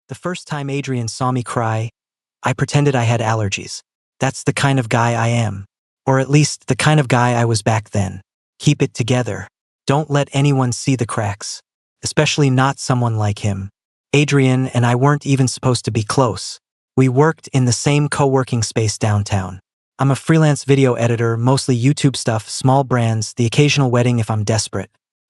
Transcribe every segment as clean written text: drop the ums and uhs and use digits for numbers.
The first time Adrien saw me cry, I pretended I had allergies. That's the kind of guy I am. Or at least the kind of guy I was back then. Keep it together. Don't let anyone see the cracks. Especially not someone like him. Adrien and I weren't even supposed to be close. We worked in the same co-working space downtown. I'm a freelance video editor, mostly YouTube stuff, small brands, the occasional wedding if I'm desperate.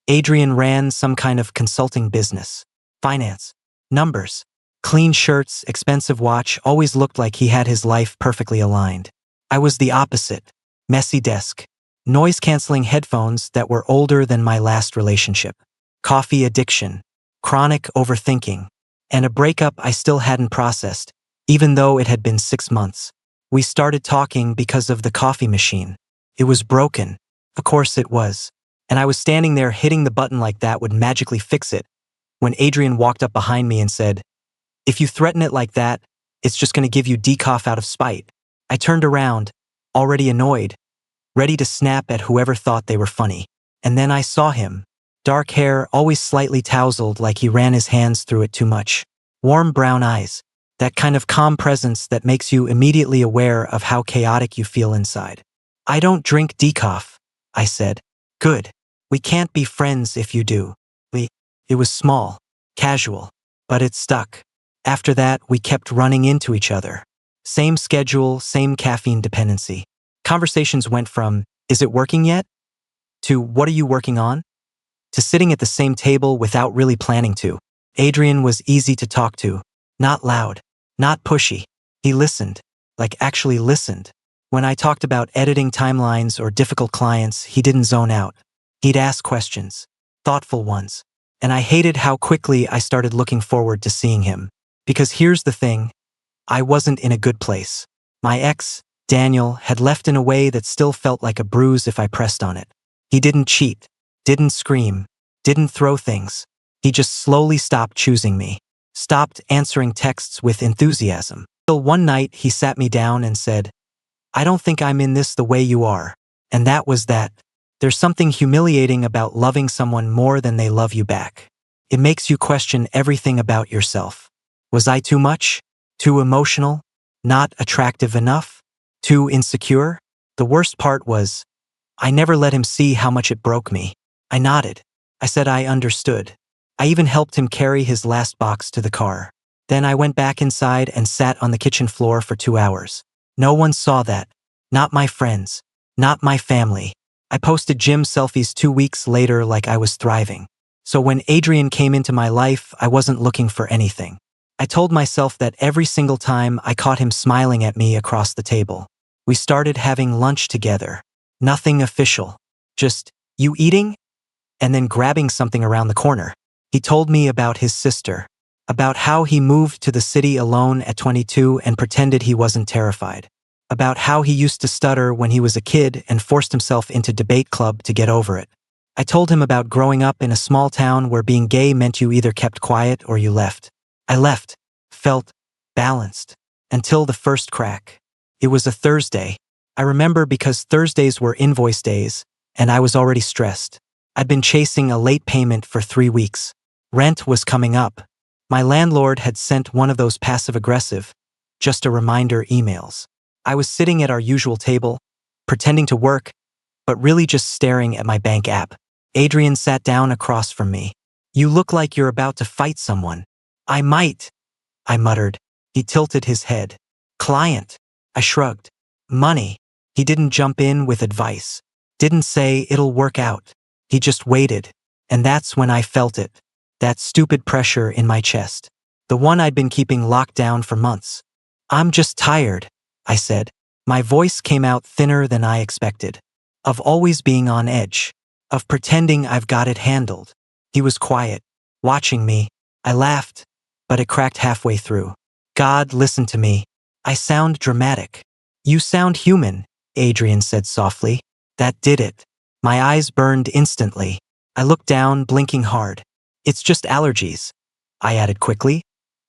Adrien ran some kind of consulting business. Finance. Numbers. Clean shirts, expensive watch, always looked like he had his life perfectly aligned. I was the opposite. Messy desk. Noise-canceling headphones that were older than my last relationship. Coffee addiction. Chronic overthinking. And a breakup I still hadn't processed, even though it had been 6 months. We started talking because of the coffee machine. It was broken. Of course it was. And I was standing there hitting the button like that would magically fix it, when Adrien walked up behind me and said, "If you threaten it like that, it's just going to give you decaf out of spite." I turned around, already annoyed, ready to snap at whoever thought they were funny. And then I saw him. Dark hair, always slightly tousled like he ran his hands through it too much. Warm brown eyes. That kind of calm presence that makes you immediately aware of how chaotic you feel inside. "I don't drink decaf," I said. "Good. We can't be friends if you do." It was small, casual, but it stuck. After that, we kept running into each other. Same schedule, same caffeine dependency. Conversations went from, "Is it working yet?" to "What are you working on?" to sitting at the same table without really planning to. Adrien was easy to talk to. Not loud. Not pushy. He listened. Like actually listened. When I talked about editing timelines or difficult clients, he didn't zone out. He'd ask questions. Thoughtful ones. And I hated how quickly I started looking forward to seeing him. Because here's the thing. I wasn't in a good place. My ex, Daniel, had left in a way that still felt like a bruise if I pressed on it. He didn't cheat. Didn't scream. Didn't throw things. He just slowly stopped choosing me. Stopped answering texts with enthusiasm. Till one night he sat me down and said, "I don't think I'm in this the way you are." And that was that. There's something humiliating about loving someone more than they love you back. It makes you question everything about yourself. Was I too much? Too emotional? Not attractive enough? Too insecure? The worst part was, I never let him see how much it broke me. I nodded. I said I understood. I even helped him carry his last box to the car. Then I went back inside and sat on the kitchen floor for 2 hours. No one saw that. Not my friends. Not my family. I posted gym selfies 2 weeks later like I was thriving. So when Adrien came into my life, I wasn't looking for anything. I told myself that every single time I caught him smiling at me across the table. We started having lunch together. Nothing official. Just, "You eating?" And then grabbing something around the corner. He told me about his sister. About how he moved to the city alone at 22 and pretended he wasn't terrified. About how he used to stutter when he was a kid and forced himself into debate club to get over it. I told him about growing up in a small town where being gay meant you either kept quiet or you left. I left. Felt balanced. Until the first crack. It was a Thursday. I remember because Thursdays were invoice days, and I was already stressed. I'd been chasing a late payment for 3 weeks. Rent was coming up. My landlord had sent one of those passive-aggressive, just a reminder emails. I was sitting at our usual table, pretending to work, but really just staring at my bank app. Adrien sat down across from me. "You look like you're about to fight someone." "I might," I muttered. He tilted his head. "Client." I shrugged. "Money." He didn't jump in with advice. Didn't say it'll work out. He just waited. And that's when I felt it. That stupid pressure in my chest. The one I'd been keeping locked down for months. "I'm just tired," I said. My voice came out thinner than I expected. Of always being on edge. Of pretending I've got it handled. He was quiet, watching me. I laughed, but it cracked halfway through. "God, listen to me. I sound dramatic." "You sound human," Adrien said softly. That did it. My eyes burned instantly. I looked down, blinking hard. "It's just allergies," I added quickly,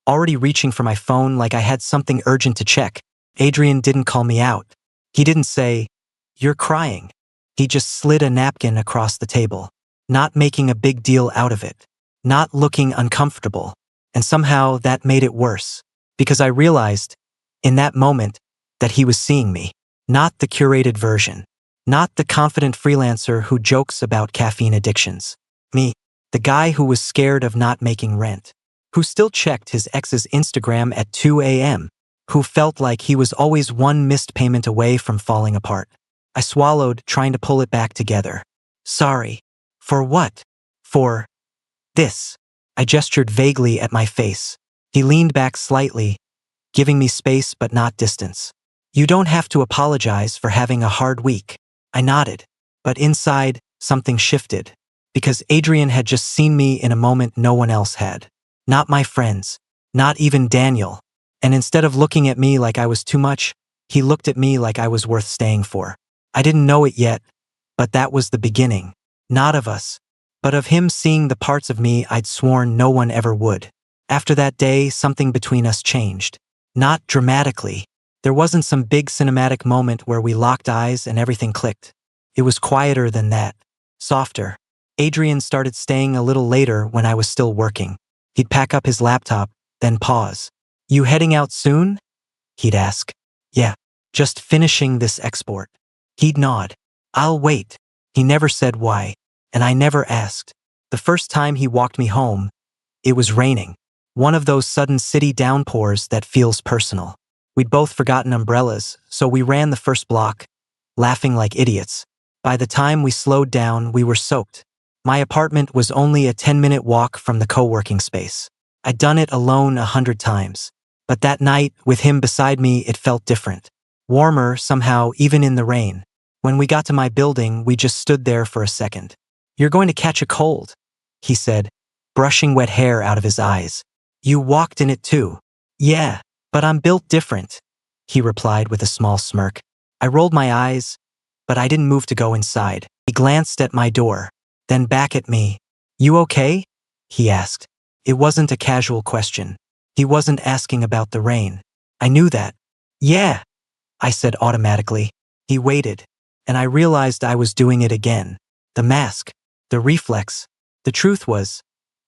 already reaching for my phone like I had something urgent to check. Adrien didn't call me out. He didn't say, "You're crying." He just slid a napkin across the table, not making a big deal out of it, not looking uncomfortable. And somehow that made it worse. Because I realized, in that moment, that he was seeing me. Not the curated version. Not the confident freelancer who jokes about caffeine addictions. Me, the guy who was scared of not making rent. Who still checked his ex's Instagram at 2 a.m. Who felt like he was always one missed payment away from falling apart. I swallowed, trying to pull it back together. Sorry. For what? For this. I gestured vaguely at my face. He leaned back slightly, giving me space but not distance. You don't have to apologize for having a hard week. I nodded. But inside, something shifted. Because Adrien had just seen me in a moment no one else had. Not my friends. Not even Daniel. And instead of looking at me like I was too much, he looked at me like I was worth staying for. I didn't know it yet, but that was the beginning. Not of us, but of him seeing the parts of me I'd sworn no one ever would. After that day, something between us changed. Not dramatically. There wasn't some big cinematic moment where we locked eyes and everything clicked. It was quieter than that. Softer. Adrien started staying a little later when I was still working. He'd pack up his laptop, then pause. You heading out soon? He'd ask. Yeah, just finishing this export. He'd nod. I'll wait. He never said why, and I never asked. The first time he walked me home, it was raining. One of those sudden city downpours that feels personal. We'd both forgotten umbrellas, so we ran the first block, laughing like idiots. By the time we slowed down, we were soaked. My apartment was only a 10-minute walk from the co-working space. I'd done it alone 100 times. But that night, with him beside me, it felt different. Warmer, somehow, even in the rain. When we got to my building, we just stood there for a second. You're going to catch a cold, he said, brushing wet hair out of his eyes. You walked in it too. Yeah, but I'm built different, he replied with a small smirk. I rolled my eyes, but I didn't move to go inside. He glanced at my door, then back at me. You okay? He asked. It wasn't a casual question. He wasn't asking about the rain. I knew that. Yeah, I said automatically. He waited, and I realized I was doing it again. The mask, the reflex. The truth was,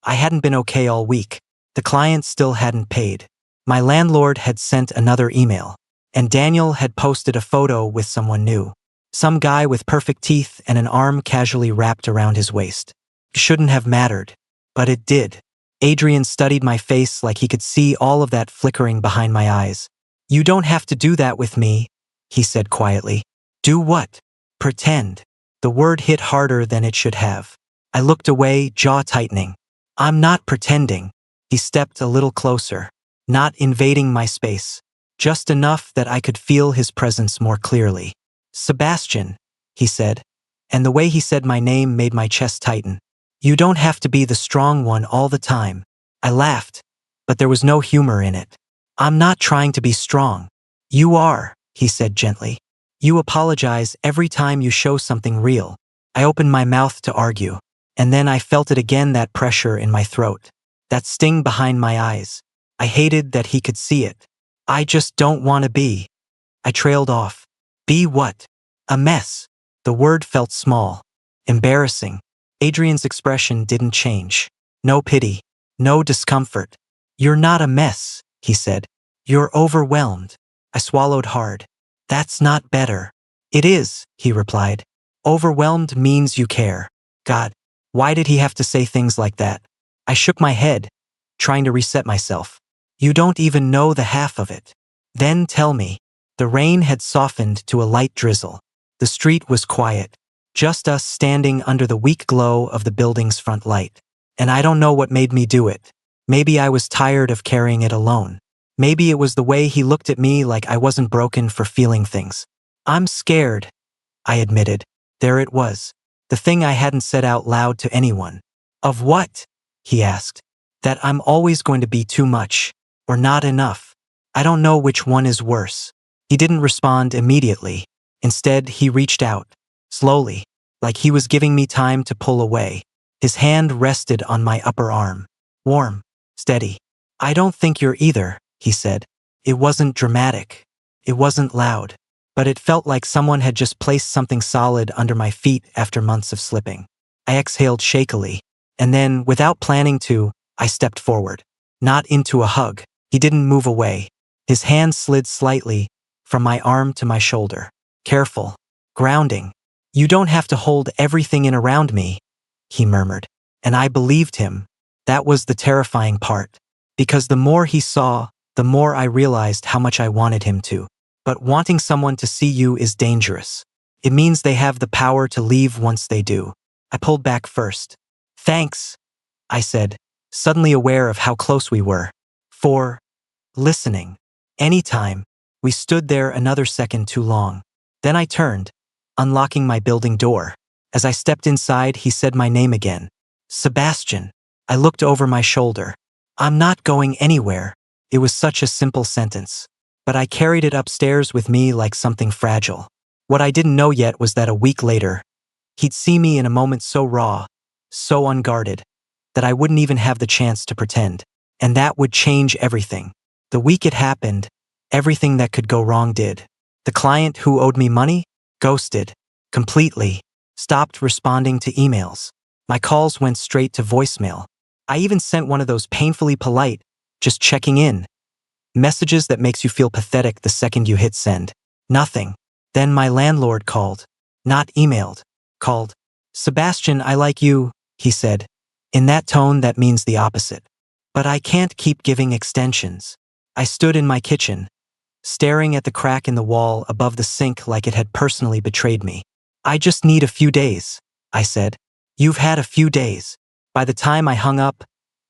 I hadn't been okay all week. The client still hadn't paid. My landlord had sent another email, and Daniel had posted a photo with someone new. Some guy with perfect teeth and an arm casually wrapped around his waist. It shouldn't have mattered, but it did. Adrien studied my face like he could see all of that flickering behind my eyes. You don't have to do that with me, he said quietly. Do what? Pretend. The word hit harder than it should have. I looked away, jaw tightening. I'm not pretending. He stepped a little closer, not invading my space, just enough that I could feel his presence more clearly. Sebastian, he said, and the way he said my name made my chest tighten. You don't have to be the strong one all the time. I laughed, but there was no humor in it. I'm not trying to be strong. You are, he said gently. You apologize every time you show something real. I opened my mouth to argue, and then I felt it again, that pressure in my throat, that sting behind my eyes. I hated that he could see it. I just don't want to be. I trailed off. Be what? A mess. The word felt small, embarrassing. Adrien's expression didn't change. No pity. No discomfort. You're not a mess, he said. You're overwhelmed. I swallowed hard. That's not better. It is, he replied. Overwhelmed means you care. God, why did he have to say things like that? I shook my head, trying to reset myself. You don't even know the half of it. Then tell me. The rain had softened to a light drizzle. The street was quiet. Just us standing under the weak glow of the building's front light. And I don't know what made me do it. Maybe I was tired of carrying it alone. Maybe it was the way he looked at me like I wasn't broken for feeling things. I'm scared, I admitted. There it was. The thing I hadn't said out loud to anyone. Of what? He asked. That I'm always going to be too much, or not enough. I don't know which one is worse. He didn't respond immediately. Instead, he reached out. Slowly, like he was giving me time to pull away. His hand rested on my upper arm. Warm, steady. I don't think you're either, he said. It wasn't dramatic. It wasn't loud. But it felt like someone had just placed something solid under my feet after months of slipping. I exhaled shakily, and then, without planning to, I stepped forward. not into a hug. He didn't move away. His hand slid slightly from my arm to my shoulder. Careful. Grounding. You don't have to hold everything in around me, he murmured. And I believed him. That was the terrifying part. Because the more he saw, the more I realized how much I wanted him to. But wanting someone to see you is dangerous. It means they have the power to leave once they do. I pulled back first. Thanks, I said, suddenly aware of how close we were. For listening. Anytime. We stood there another second too long. Then I turned, unlocking my building door. As I stepped inside, he said my name again. Sebastian. I looked over my shoulder. I'm not going anywhere. It was such a simple sentence. But I carried it upstairs with me like something fragile. What I didn't know yet was that a week later, he'd see me in a moment so raw, so unguarded, that I wouldn't even have the chance to pretend. And that would change everything. The week it happened, everything that could go wrong did. The client who owed me money? Ghosted. Completely. Stopped responding to emails. My calls went straight to voicemail. I even sent one of those painfully polite, just checking in, messages that makes you feel pathetic the second you hit send. Nothing. Then my landlord called. Not emailed. Called. Sebastian, I like you, he said. In that tone that means the opposite. But I can't keep giving extensions. I stood in my kitchen, staring at the crack in the wall above the sink like it had personally betrayed me. I just need a few days, I said. You've had a few days. By the time I hung up,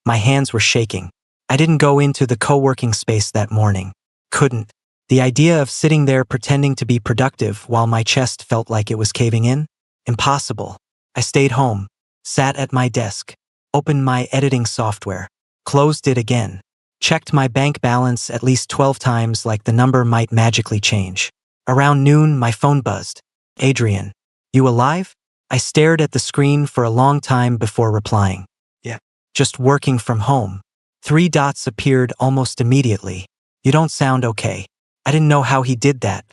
my hands were shaking. I didn't go into the co-working space that morning. Couldn't. The idea of sitting there pretending to be productive while my chest felt like it was caving in? Impossible. I stayed home, sat at my desk, opened my editing software, closed it again, checked my bank balance at least 12 times like the number might magically change. Around noon, my phone buzzed. Adrien, you alive? I stared at the screen for a long time before replying. Yeah. Just working from home. 3 dots appeared almost immediately. You don't sound okay. I didn't know how he did that.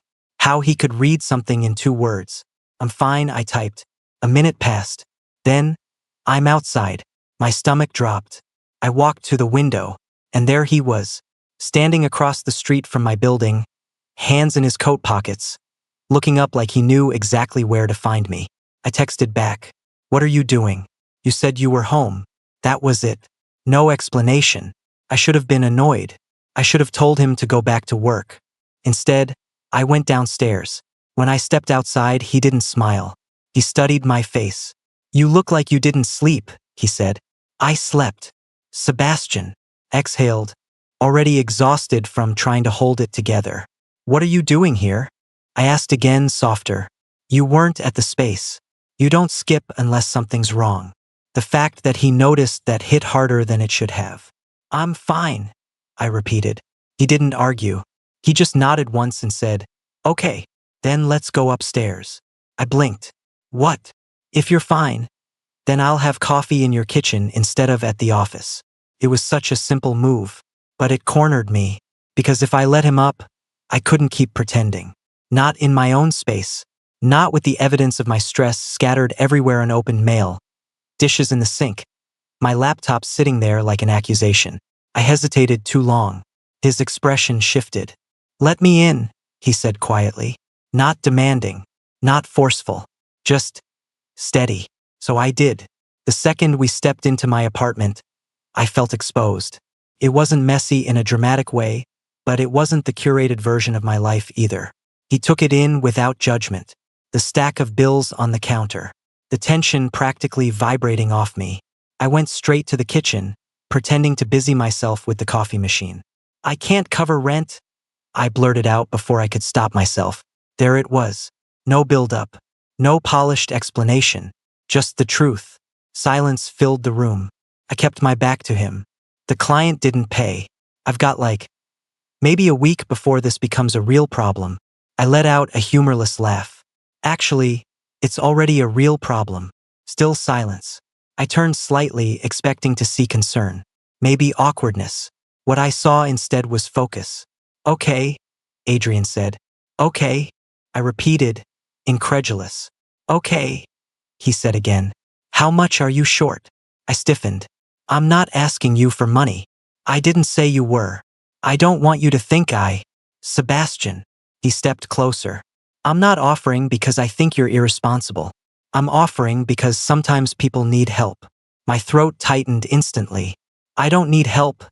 How he could read something in 2 words. I'm fine, I typed. A minute passed. Then, I'm outside. My stomach dropped. I walked to the window, and there he was, standing across the street from my building, hands in his coat pockets, looking up like he knew exactly where to find me. I texted back. What are you doing? You said you were home. That was it. No explanation. I should have been annoyed. I should have told him to go back to work. Instead, I went downstairs. When I stepped outside, he didn't smile. He studied my face. You look like you didn't sleep, he said. I slept. Sebastian. Exhaled, already exhausted from trying to hold it together. What are you doing here? I asked again, softer. You weren't at the space. You don't skip unless something's wrong. The fact that he noticed that hit harder than it should have. I'm fine, I repeated. He didn't argue. He just nodded once and said, okay, then let's go upstairs. I blinked. What? If you're fine, then I'll have coffee in your kitchen instead of at the office. It was such a simple move, but it cornered me, because if I let him up, I couldn't keep pretending. Not in my own space, not with the evidence of my stress scattered everywhere in open mail, dishes in the sink, my laptop sitting there like an accusation. I hesitated too long. His expression shifted. Let me in, he said quietly. Not demanding, not forceful, just steady. So I did. The second we stepped into my apartment, I felt exposed. It wasn't messy in a dramatic way, but it wasn't the curated version of my life either. He took it in without judgment. The stack of bills on the counter, the tension practically vibrating off me. I went straight to the kitchen, pretending to busy myself with the coffee machine. I can't cover rent, I blurted out before I could stop myself. There it was. No build-up, no polished explanation, just the truth. Silence filled the room. I kept my back to him. The client didn't pay. I've got maybe a week before this becomes a real problem. I let out a humorless laugh. Actually, it's already a real problem. Still silence. I turned slightly, expecting to see concern. Maybe awkwardness. What I saw instead was focus. Okay, Adrien said. Okay, I repeated, incredulous. Okay, he said again. How much are you short? I stiffened. I'm not asking you for money. I didn't say you were. I don't want you to think Sebastian. He stepped closer. I'm not offering because I think you're irresponsible. I'm offering because sometimes people need help. My throat tightened instantly. I don't need help,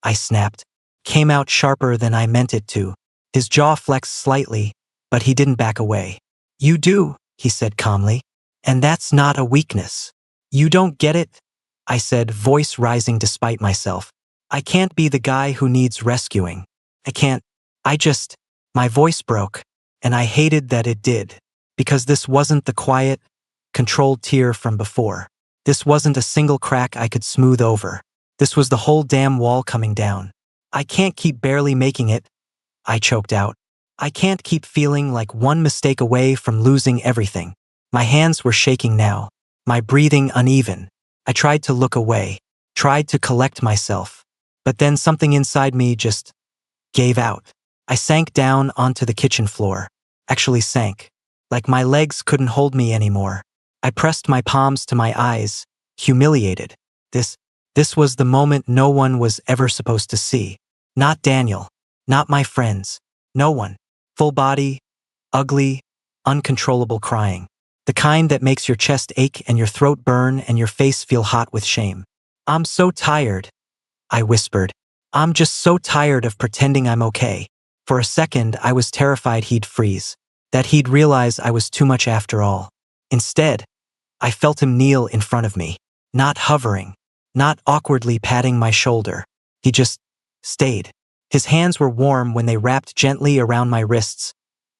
I snapped. Came out sharper than I meant it to. His jaw flexed slightly, but he didn't back away. You do, he said calmly. And that's not a weakness. You don't get it? I said, voice rising despite myself. I can't be the guy who needs rescuing. I can't. My voice broke, and I hated that it did, because this wasn't the quiet, controlled tear from before. This wasn't a single crack I could smooth over. This was the whole damn wall coming down. I can't keep barely making it, I choked out. I can't keep feeling like one mistake away from losing everything. My hands were shaking now, my breathing uneven. I tried to look away, tried to collect myself, but then something inside me just gave out. I sank down onto the kitchen floor. Actually sank. Like my legs couldn't hold me anymore. I pressed my palms to my eyes, humiliated. This was the moment no one was ever supposed to see. Not Daniel. Not my friends. No one. Full body, ugly, uncontrollable crying. The kind that makes your chest ache and your throat burn and your face feel hot with shame. I'm so tired, I whispered. I'm just so tired of pretending I'm okay. For a second, I was terrified he'd freeze, that he'd realize I was too much after all. Instead, I felt him kneel in front of me, not hovering, not awkwardly patting my shoulder. He just stayed. His hands were warm when they wrapped gently around my wrists,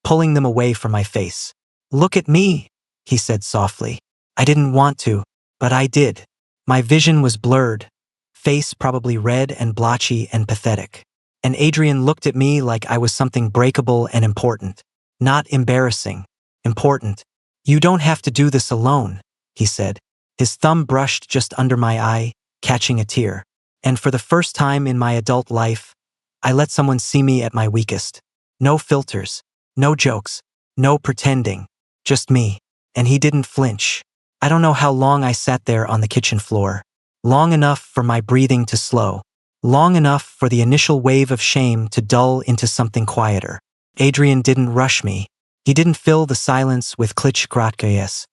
pulling them away from my face. Look at me, he said softly. I didn't want to, but I did. My vision was blurred, face probably red and blotchy and pathetic. And Adrien looked at me like I was something breakable and important. Not embarrassing. Important. You don't have to do this alone, he said. His thumb brushed just under my eye, catching a tear. And for the first time in my adult life, I let someone see me at my weakest. No filters, no jokes, no pretending, just me. And he didn't flinch. I don't know how long I sat there on the kitchen floor. Long enough for my breathing to slow. Long enough for the initial wave of shame to dull into something quieter. Adrien didn't rush me. He didn't fill the silence with klitschkratjes.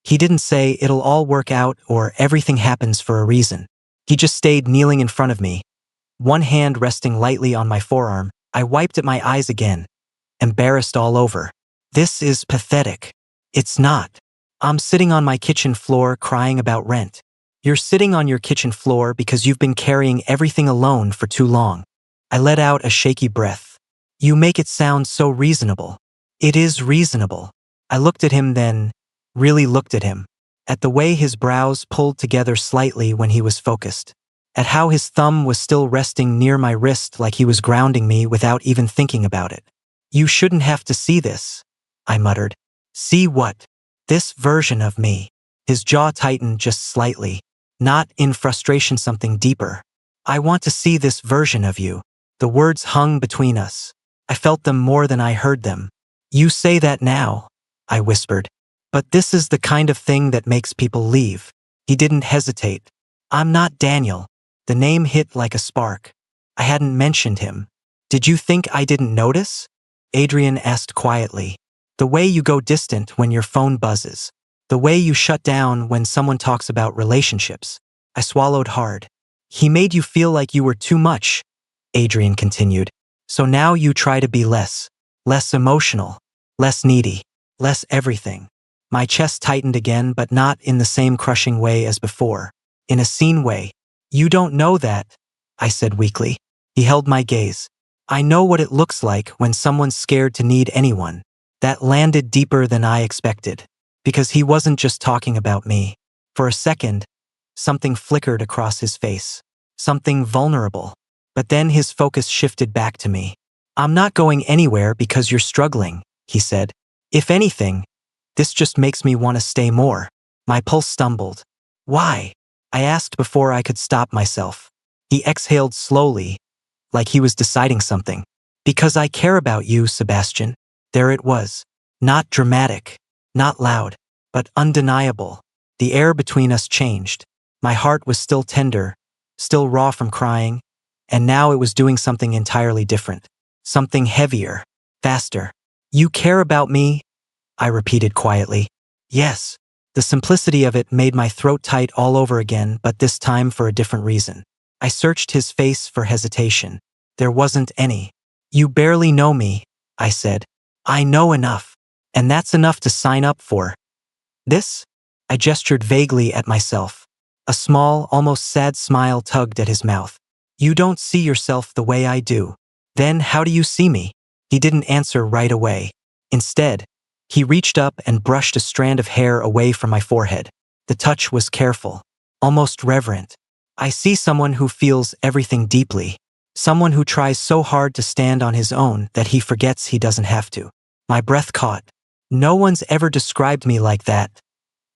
He didn't say it'll all work out or everything happens for a reason. He just stayed kneeling in front of me, one hand resting lightly on my forearm. I wiped at my eyes again, embarrassed all over. This is pathetic. It's not. I'm sitting on my kitchen floor crying about rent. You're sitting on your kitchen floor because you've been carrying everything alone for too long. I let out a shaky breath. You make it sound so reasonable. It is reasonable. I looked at him then, really looked at him. At the way his brows pulled together slightly when he was focused. At how his thumb was still resting near my wrist like he was grounding me without even thinking about it. You shouldn't have to see this, I muttered. See what? This version of me. His jaw tightened just slightly. Not in frustration, something deeper. I want to see this version of you. The words hung between us. I felt them more than I heard them. You say that now, I whispered. But this is the kind of thing that makes people leave. He didn't hesitate. I'm not Daniel. The name hit like a spark. I hadn't mentioned him. Did you think I didn't notice? Adrien asked quietly. The way you go distant when your phone buzzes. The way you shut down when someone talks about relationships. I swallowed hard. He made you feel like you were too much, Adrien continued. So now you try to be less emotional, less needy, less everything. My chest tightened again, but not in the same crushing way as before. In a seen way. You don't know that, I said weakly. He held my gaze. I know what it looks like when someone's scared to need anyone. That landed deeper than I expected. Because he wasn't just talking about me. For a second, something flickered across his face. Something vulnerable. But then his focus shifted back to me. I'm not going anywhere because you're struggling, he said. If anything, this just makes me want to stay more. My pulse stumbled. Why? I asked before I could stop myself. He exhaled slowly, like he was deciding something. Because I care about you, Sebastian. There it was. Not dramatic. Not loud, but undeniable. The air between us changed. My heart was still tender, still raw from crying, and now it was doing something entirely different. Something heavier, faster. You care about me? I repeated quietly. Yes. The simplicity of it made my throat tight all over again, but this time for a different reason. I searched his face for hesitation. There wasn't any. You barely know me, I said. I know enough. And that's enough to sign up for. This? I gestured vaguely at myself. A small, almost sad smile tugged at his mouth. You don't see yourself the way I do. Then how do you see me? He didn't answer right away. Instead, he reached up and brushed a strand of hair away from my forehead. The touch was careful, almost reverent. I see someone who feels everything deeply. Someone who tries so hard to stand on his own that he forgets he doesn't have to. My breath caught. No one's ever described me like that,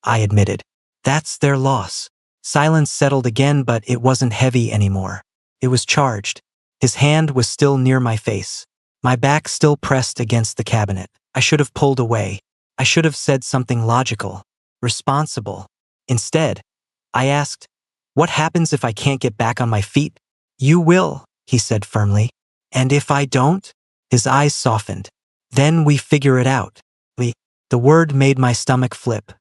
I admitted. That's their loss. Silence settled again, but it wasn't heavy anymore. It was charged. His hand was still near my face. My back still pressed against the cabinet. I should have pulled away. I should have said something logical, responsible. Instead, I asked, what happens if I can't get back on my feet? You will, he said firmly. And if I don't? His eyes softened. Then we figure it out. The word made my stomach flip.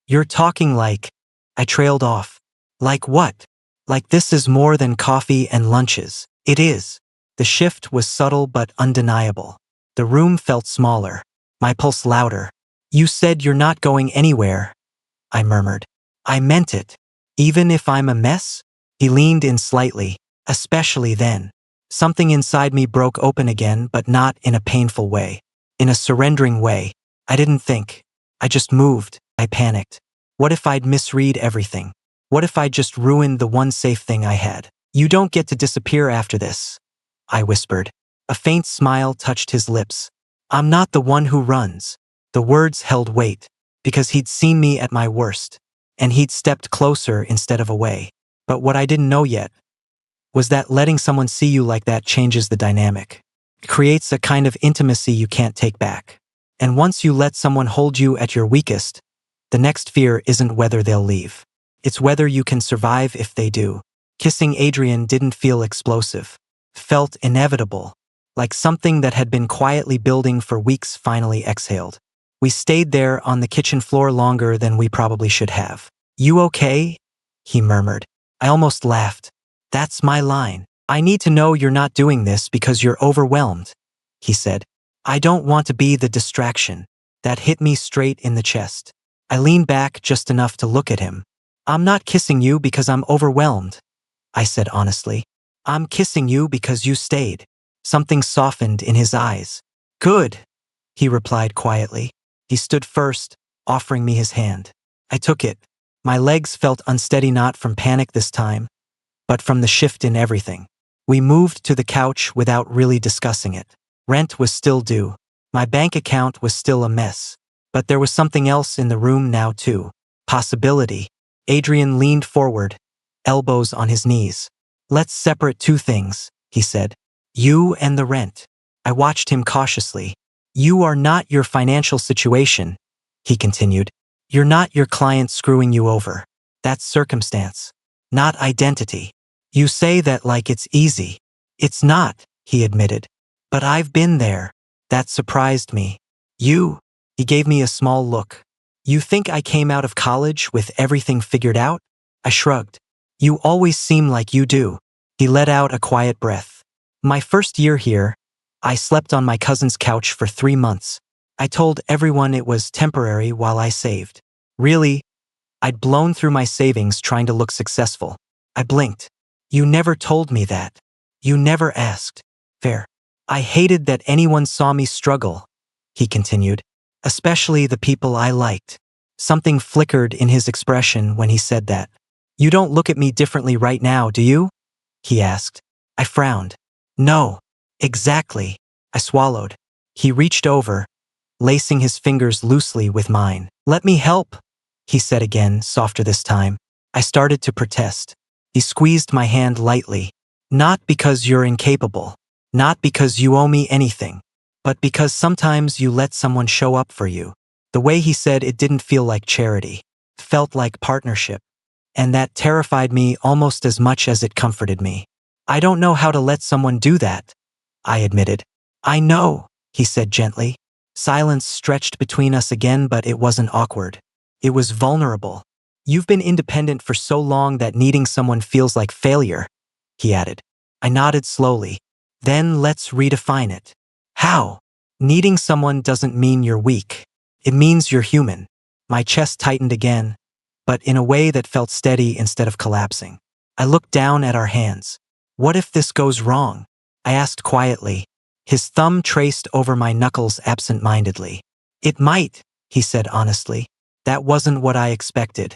You're talking like... I trailed off. Like what? Like this is more than coffee and lunches. It is. The shift was subtle but undeniable. The room felt smaller. My pulse louder. You said you're not going anywhere, I murmured. I meant it. Even if I'm a mess? He leaned in slightly. Especially then. Something inside me broke open again, but not in a painful way. In a surrendering way. I didn't think. I just moved. I panicked. What if I'd misread everything? What if I'd just ruined the one safe thing I had? You don't get to disappear after this, I whispered. A faint smile touched his lips. I'm not the one who runs. The words held weight, because he'd seen me at my worst, and he'd stepped closer instead of away. But what I didn't know yet was that letting someone see you like that changes the dynamic. It creates a kind of intimacy you can't take back. And once you let someone hold you at your weakest, the next fear isn't whether they'll leave. It's whether you can survive if they do. Kissing Adrien didn't feel explosive. Felt inevitable. Like something that had been quietly building for weeks finally exhaled. We stayed there on the kitchen floor longer than we probably should have. You okay? He murmured. I almost laughed. That's my line. I need to know you're not doing this because you're overwhelmed, he said. I don't want to be the distraction. That hit me straight in the chest. I leaned back just enough to look at him. I'm not kissing you because I'm overwhelmed, I said honestly. I'm kissing you because you stayed. Something softened in his eyes. Good, he replied quietly. He stood first, offering me his hand. I took it. My legs felt unsteady, not from panic this time, but from the shift in everything. We moved to the couch without really discussing it. Rent was still due. My bank account was still a mess. But there was something else in the room now too. Possibility. Adrien leaned forward, elbows on his knees. Let's separate two things, he said. You and the rent. I watched him cautiously. You are not your financial situation, he continued. You're not your client screwing you over. That's circumstance, not identity. You say that like it's easy. It's not, he admitted. But I've been there. That surprised me. You? He gave me a small look. You think I came out of college with everything figured out? I shrugged. You always seem like you do. He let out a quiet breath. My first year here, I slept on my cousin's couch for 3 months. I told everyone it was temporary while I saved. Really, I'd blown through my savings trying to look successful. I blinked. You never told me that. You never asked. Fair. I hated that anyone saw me struggle, he continued. Especially the people I liked. Something flickered in his expression when he said that. You don't look at me differently right now, do you? He asked. I frowned. No. Exactly. I swallowed. He reached over, lacing his fingers loosely with mine. Let me help, he said again, softer this time. I started to protest. He squeezed my hand lightly. Not because you're incapable. Not because you owe me anything. But because sometimes you let someone show up for you. The way he said it didn't feel like charity. It felt like partnership. And that terrified me almost as much as it comforted me. I don't know how to let someone do that, I admitted. I know, he said gently. Silence stretched between us again, but it wasn't awkward. It was vulnerable. You've been independent for so long that needing someone feels like failure, he added. I nodded slowly. Then let's redefine it. How? Needing someone doesn't mean you're weak. It means you're human. My chest tightened again, but in a way that felt steady instead of collapsing. I looked down at our hands. What if this goes wrong? I asked quietly. His thumb traced over my knuckles absent-mindedly. It might, he said honestly. That wasn't what I expected.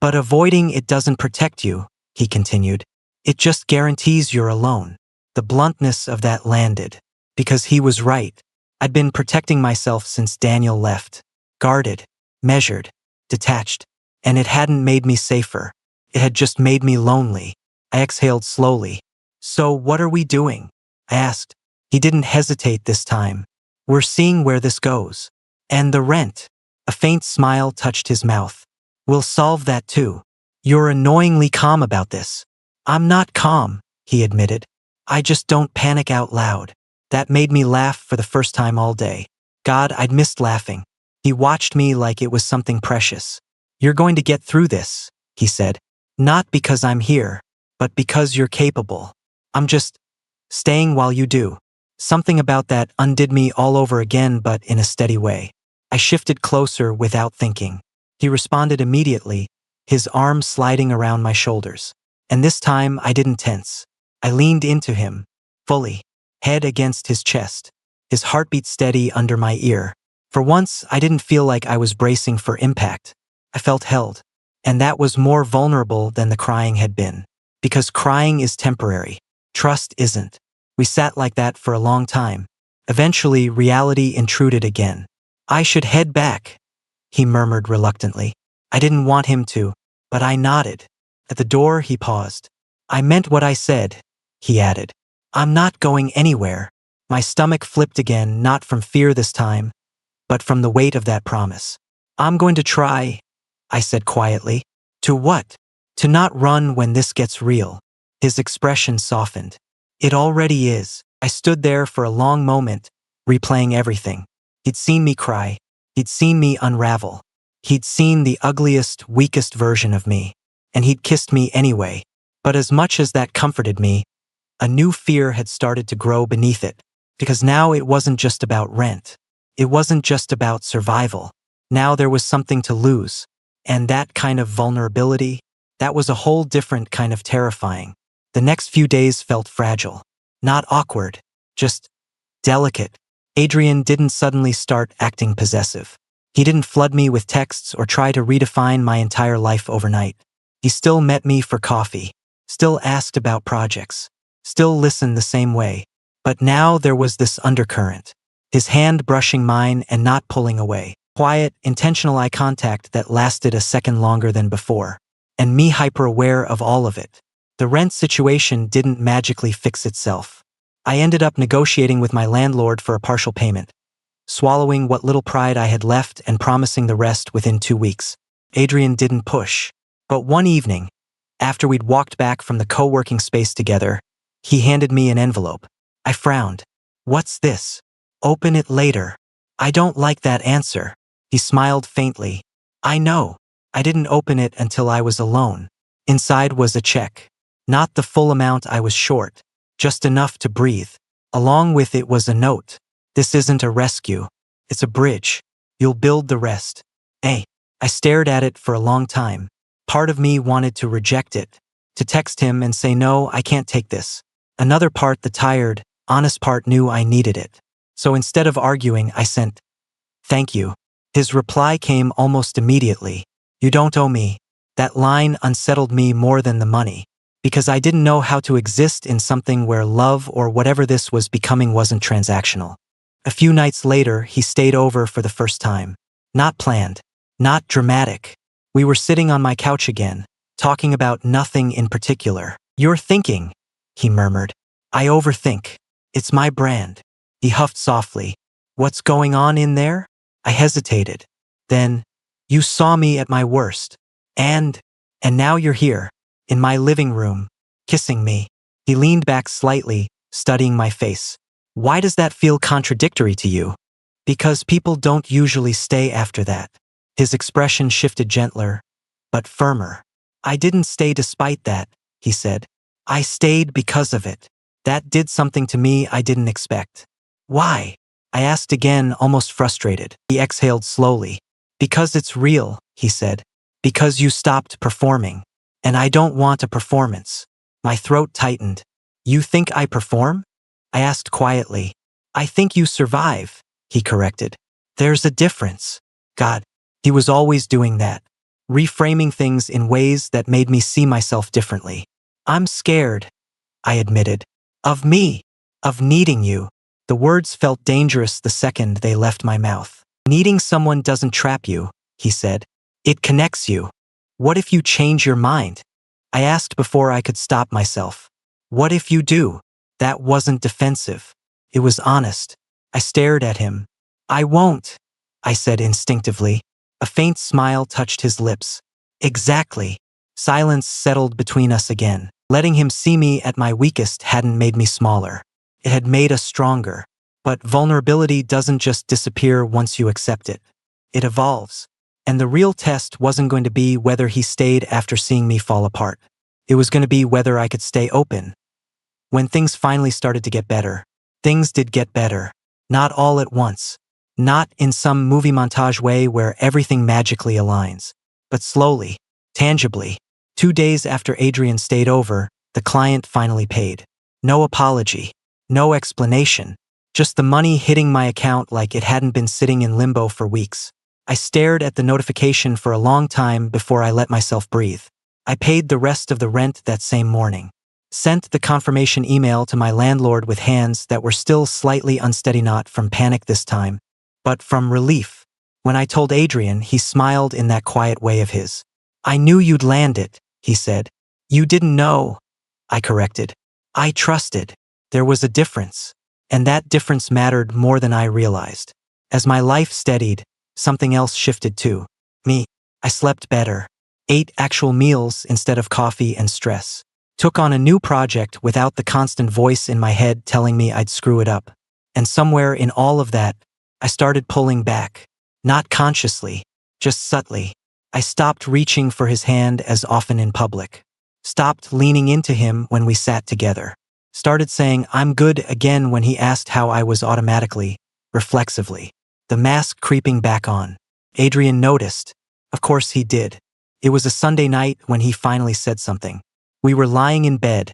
But avoiding it doesn't protect you, he continued. It just guarantees you're alone. The bluntness of that landed. Because he was right. I'd been protecting myself since Daniel left. Guarded, measured, detached. And it hadn't made me safer. It had just made me lonely. I exhaled slowly. So what are we doing? I asked. He didn't hesitate this time. We're seeing where this goes. And the rent. A faint smile touched his mouth. We'll solve that too. You're annoyingly calm about this. I'm not calm, he admitted. I just don't panic out loud. That made me laugh for the first time all day. God, I'd missed laughing. He watched me like it was something precious. You're going to get through this, he said. Not because I'm here, but because you're capable. I'm just staying while you do. Something about that undid me all over again, but in a steady way. I shifted closer without thinking. He responded immediately, his arm sliding around my shoulders. And this time I didn't tense. I leaned into him, fully, head against his chest, his heartbeat steady under my ear. For once, I didn't feel like I was bracing for impact. I felt held. And that was more vulnerable than the crying had been. Because crying is temporary. Trust isn't. We sat like that for a long time. Eventually, reality intruded again. I should head back, he murmured reluctantly. I didn't want him to, but I nodded. At the door, he paused. I meant what I said, he added. I'm not going anywhere. My stomach flipped again, not from fear this time, but from the weight of that promise. I'm going to try, I said quietly. To what? To not run when this gets real. His expression softened. It already is. I stood there for a long moment, replaying everything. He'd seen me cry. He'd seen me unravel. He'd seen the ugliest, weakest version of me. And he'd kissed me anyway. But as much as that comforted me, a new fear had started to grow beneath it. Because now it wasn't just about rent. It wasn't just about survival. Now there was something to lose. And that kind of vulnerability, that was a whole different kind of terrifying. The next few days felt fragile. Not awkward, just delicate. Adrien didn't suddenly start acting possessive. He didn't flood me with texts or try to redefine my entire life overnight. He still met me for coffee, still asked about projects, still listened the same way. But now there was this undercurrent. His hand brushing mine and not pulling away. Quiet, intentional eye contact that lasted a second longer than before. And me hyper-aware of all of it. The rent situation didn't magically fix itself. I ended up negotiating with my landlord for a partial payment, swallowing what little pride I had left and promising the rest within 2 weeks. Adrien didn't push. But one evening, after we'd walked back from the co-working space together, he handed me an envelope. I frowned. What's this? Open it later. I don't like that answer. He smiled faintly. I know. I didn't open it until I was alone. Inside was a check. Not the full amount I was short, just enough to breathe. Along with it was a note. This isn't a rescue. It's a bridge. You'll build the rest. Hey. I stared at it for a long time. Part of me wanted to reject it, to text him and say no, I can't take this. Another part, the tired, honest part, knew I needed it. So instead of arguing, I sent, thank you. His reply came almost immediately. You don't owe me. That line unsettled me more than the money. Because I didn't know how to exist in something where love or whatever this was becoming wasn't transactional. A few nights later, he stayed over for the first time. Not planned. Not dramatic. We were sitting on my couch again, talking about nothing in particular. You're thinking, he murmured. I overthink. It's my brand. He huffed softly. What's going on in there? I hesitated. Then, you saw me at my worst. And now you're here, in my living room, kissing me. He leaned back slightly, studying my face. Why does that feel contradictory to you? Because people don't usually stay after that. His expression shifted gentler, but firmer. I didn't stay despite that, he said. I stayed because of it. That did something to me I didn't expect. Why? I asked again, almost frustrated. He exhaled slowly. Because it's real, he said. Because you stopped performing. And I don't want a performance. My throat tightened. You think I perform? I asked quietly. I think you survive, he corrected. There's a difference. God, he was always doing that. Reframing things in ways that made me see myself differently. I'm scared, I admitted. Of me. Of needing you. The words felt dangerous the second they left my mouth. Needing someone doesn't trap you, he said. It connects you. What if you change your mind? I asked before I could stop myself. What if you do? That wasn't defensive. It was honest. I stared at him. I won't, I said instinctively. A faint smile touched his lips. Exactly. Silence settled between us again. Letting him see me at my weakest hadn't made me smaller. It had made us stronger. But vulnerability doesn't just disappear once you accept it. It evolves. And the real test wasn't going to be whether he stayed after seeing me fall apart. It was going to be whether I could stay open. When things finally started to get better, things did get better. Not all at once. Not in some movie montage way where everything magically aligns. But slowly, tangibly. 2 days after Adrien stayed over, the client finally paid. No apology. No explanation. Just the money hitting my account like it hadn't been sitting in limbo for weeks. I stared at the notification for a long time before I let myself breathe. I paid the rest of the rent that same morning. Sent the confirmation email to my landlord with hands that were still slightly unsteady, not from panic this time, but from relief. When I told Adrien, he smiled in that quiet way of his. I knew you'd land it, he said. You didn't know, I corrected. I trusted. There was a difference. And that difference mattered more than I realized. As my life steadied, something else shifted too. Me. I slept better. Ate actual meals instead of coffee and stress. Took on a new project without the constant voice in my head telling me I'd screw it up. And somewhere in all of that, I started pulling back. Not consciously, just subtly. I stopped reaching for his hand as often in public. Stopped leaning into him when we sat together. Started saying I'm good again when he asked how I was automatically, reflexively. The mask creeping back on. Adrien noticed. Of course he did. It was a Sunday night when he finally said something. We were lying in bed,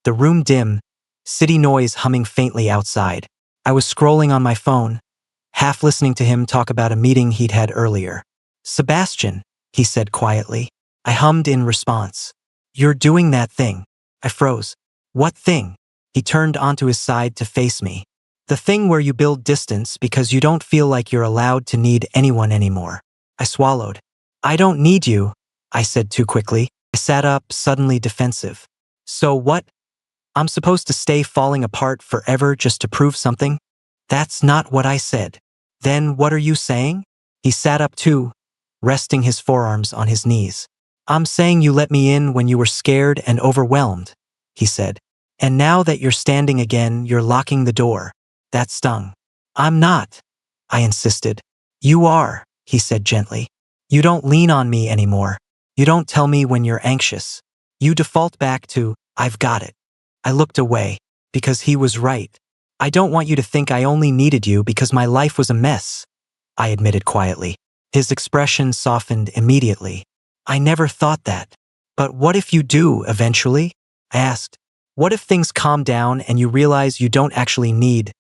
the room dim, city noise humming faintly outside. I was scrolling on my phone, half listening to him talk about a meeting he'd had earlier. Sebastian, he said quietly. I hummed in response. You're doing that thing. I froze. What thing? He turned onto his side to face me. The thing where you build distance because you don't feel like you're allowed to need anyone anymore. I swallowed. I don't need you, I said too quickly. I sat up, suddenly defensive. So what? I'm supposed to stay falling apart forever just to prove something? That's not what I said. Then what are you saying? He sat up too, resting his forearms on his knees. I'm saying you let me in when you were scared and overwhelmed, he said. And now that you're standing again, you're locking the door. That stung. I'm not, I insisted. You are, he said gently. You don't lean on me anymore. You don't tell me when you're anxious. You default back to, I've got it. I looked away, because he was right. I don't want you to think I only needed you because my life was a mess, I admitted quietly. His expression softened immediately. I never thought that. But what if you do, eventually? I asked. What if things calm down and you realize you don't actually need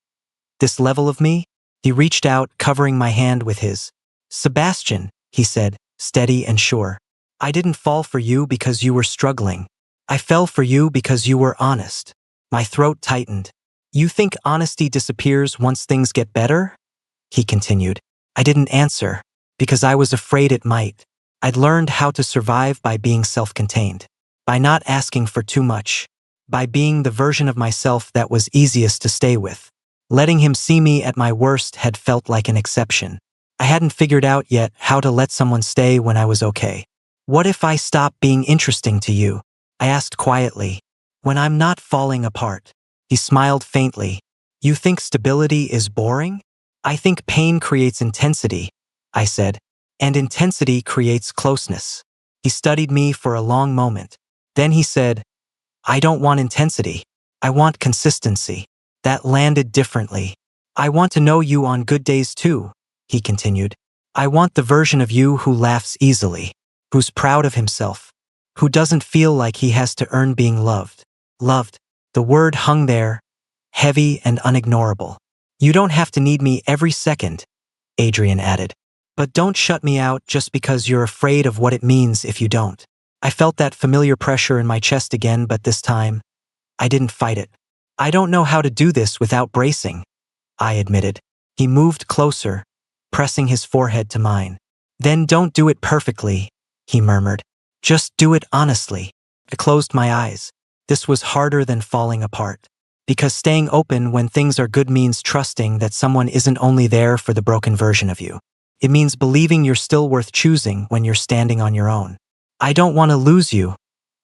this level of me? He reached out, covering my hand with his. Sebastian, he said, steady and sure. I didn't fall for you because you were struggling. I fell for you because you were honest. My throat tightened. You think honesty disappears once things get better? He continued. I didn't answer, because I was afraid it might. I'd learned how to survive by being self-contained, by not asking for too much, by being the version of myself that was easiest to stay with. Letting him see me at my worst had felt like an exception. I hadn't figured out yet how to let someone stay when I was okay. What if I stop being interesting to you? I asked quietly. When I'm not falling apart. He smiled faintly. You think stability is boring? I think pain creates intensity, I said, and intensity creates closeness. He studied me for a long moment. Then he said, I don't want intensity. I want consistency. That landed differently. I want to know you on good days too, he continued. I want the version of you who laughs easily, who's proud of himself, who doesn't feel like he has to earn being loved. Loved. The word hung there, heavy and unignorable. You don't have to need me every second, Adrien added. But don't shut me out just because you're afraid of what it means if you don't. I felt that familiar pressure in my chest again, but this time, I didn't fight it. I don't know how to do this without bracing, I admitted. He moved closer, pressing his forehead to mine. Then don't do it perfectly, he murmured. Just do it honestly. I closed my eyes. This was harder than falling apart. Because staying open when things are good means trusting that someone isn't only there for the broken version of you. It means believing you're still worth choosing when you're standing on your own. I don't want to lose you,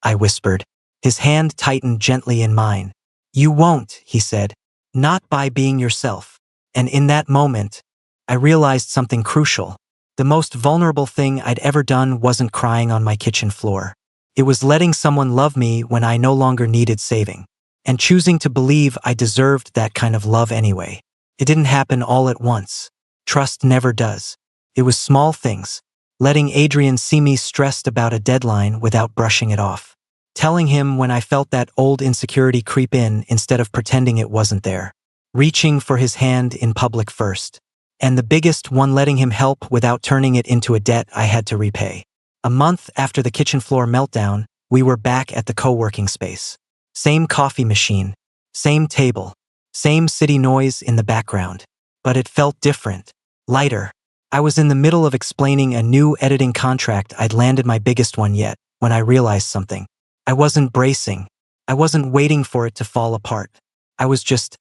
I whispered. His hand tightened gently in mine. You won't, he said. Not by being yourself. And in that moment, I realized something crucial. The most vulnerable thing I'd ever done wasn't crying on my kitchen floor. It was letting someone love me when I no longer needed saving. And choosing to believe I deserved that kind of love anyway. It didn't happen all at once. Trust never does. It was small things. Letting Adrien see me stressed about a deadline without brushing it off. Telling him when I felt that old insecurity creep in instead of pretending it wasn't there. Reaching for his hand in public first. And the biggest one, letting him help without turning it into a debt I had to repay. A month after the kitchen floor meltdown, we were back at the co-working space. Same coffee machine, same table, same city noise in the background. But it felt different, lighter. I was in the middle of explaining a new editing contract I'd landed, my biggest one yet, when I realized something. I wasn't bracing. I wasn't waiting for it to fall apart. I was just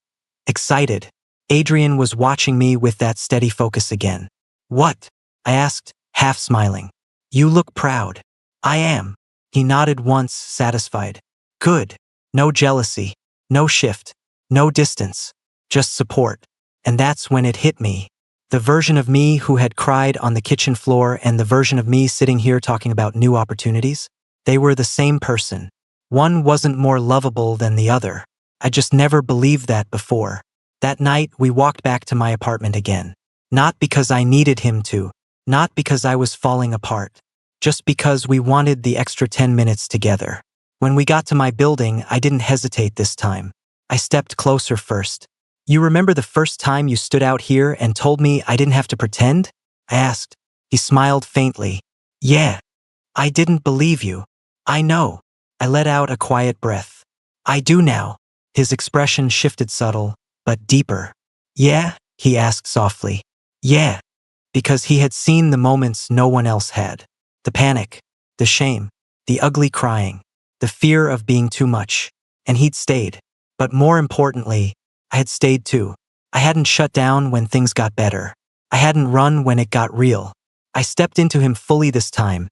excited. Adrien was watching me with that steady focus again. What? I asked, half smiling. You look proud. I am. He nodded once, satisfied. Good. No jealousy, no shift, no distance, just support. And that's when it hit me. The version of me who had cried on the kitchen floor and the version of me sitting here talking about new opportunities, they were the same person. One wasn't more lovable than the other. I just never believed that before. That night, we walked back to my apartment again. Not because I needed him to, not because I was falling apart, just because we wanted the extra 10 minutes together. When we got to my building, I didn't hesitate this time. I stepped closer first. You remember the first time you stood out here and told me I didn't have to pretend? I asked. He smiled faintly. Yeah. I didn't believe you. I know. I let out a quiet breath. I do now. His expression shifted, subtle, but deeper. Yeah? He asked softly. Yeah. Because he had seen the moments no one else had. The panic, the shame, the ugly crying. The fear of being too much. And he'd stayed. But more importantly, I had stayed too. I hadn't shut down when things got better. I hadn't run when it got real. I stepped into him fully this time,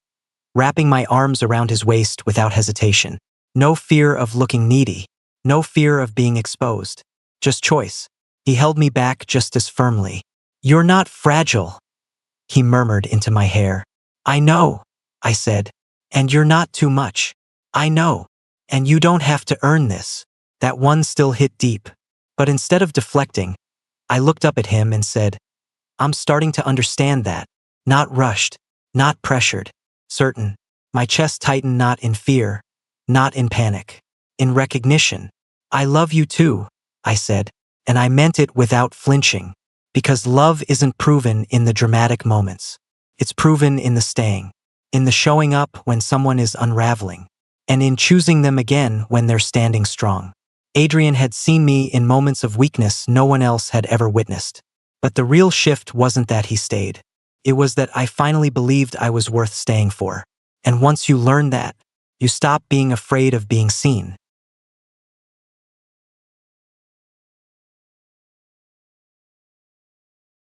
wrapping my arms around his waist without hesitation. No fear of looking needy. No fear of being exposed. Just choice. He held me back just as firmly. You're not fragile, he murmured into my hair. I know, I said. And you're not too much. I know. And you don't have to earn this. That one still hit deep. But instead of deflecting, I looked up at him and said, I'm starting to understand that. Not rushed, not pressured, certain. My chest tightened, not in fear, not in panic, in recognition. I love you too, I said, and I meant it without flinching. Because love isn't proven in the dramatic moments. It's proven in the staying, in the showing up when someone is unraveling, and in choosing them again when they're standing strong. Adrien had seen me in moments of weakness no one else had ever witnessed. But the real shift wasn't that he stayed. It was that I finally believed I was worth staying for. And once you learn that, you stop being afraid of being seen.